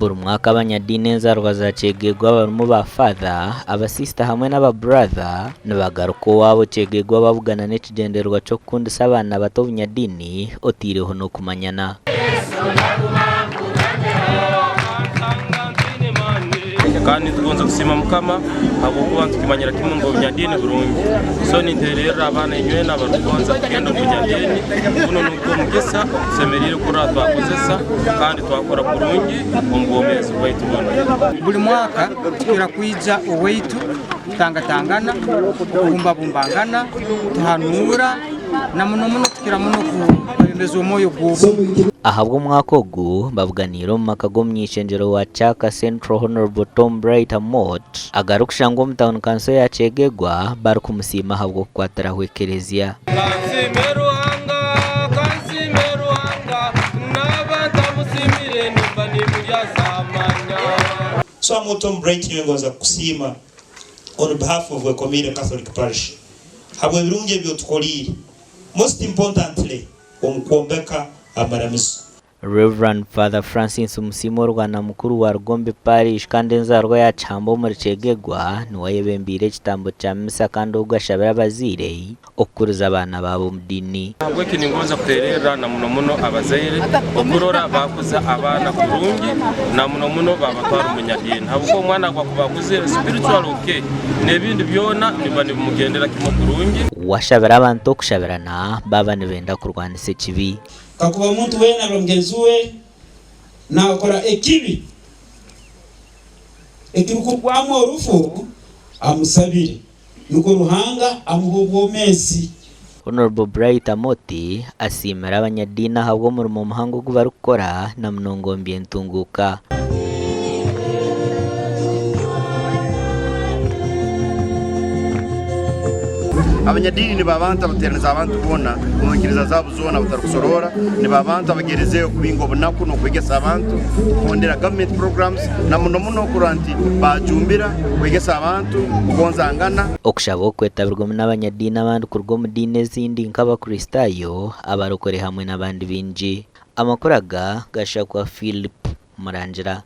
buri mwaka abanyadini enzarwa zacegegwa barimo ba father abasista hamwe n'aba brother nibagaruka wabo cegegwa bavugana n'ikigenderwa cyo kundisa abana bato bunyadini otireho no kumanyana. Kandi tugonza kusima mukama abo kuba tukimanyira kimwe ngo bunyadini burungi so ninterera abana inywe n'abarugonza kugenda bunyadini kuno nuko mugesa semerire kura twakozesa kandi twakora burungi ngomezi bwaitu bona buli mwaka tukira kuija oweitu tangatangana bumbangana tuhanura na muno tukira muno kuembezo umoyo gubu. Ahabwo mwaka ogu bavuganira mu makago myishenjero wa Chaka Central Honorable Tom Bright Amot agarukisha ngo mtown council ya cegegwa bari kumusima ahabwo kwatara hwekerezia so I'm Tom Bright yengoza kusima on behalf of the Community Catholic Parish habwe birunge byo tukolire most importantly omkuombeka amaramiso. Reverend Father Francis Musimo rwana mukuru wa Rugombe Parish kandi enzarwa ya Chambo muri cegegwa niwayebembire kitambo cya misa kandi ugashabira abazire okuruza abana babo mudini abwe kiningoza kuterera na muno abazaire okurora bakuza abana kurungi na muno babatwara umunyadini habuko umwana kwa kubakuze spiritual okay nebindi byona nibani mugendera kimo kurungi washabira abantu okushabirana baba nibenda kurwanisa kibi kakuba umuntu wena rongezuwe na akora ekibi ekirukugwamo orufu amusabire nuko ruhanga amubomesi. Honorable Bright Amoti asimera abanyadina habwo mu muhango gubarukora na mnongombi entunguka. Abanyadini ni babanta bateraniza abantu bona umukiriza zabo zona batarukusorora ni babanta bagerezeo kubingo bonaku no kwegesa abantu kondera government programs na muno kuranti bajumbira kwegesa abantu kugonza ngana okushabo kwetabirwa n'abanyadini abandi kurwo mu dine zindi nkaba Kristayo abarokore hamwe n'abandi binji amakuraga gashakwa Philip Murangira.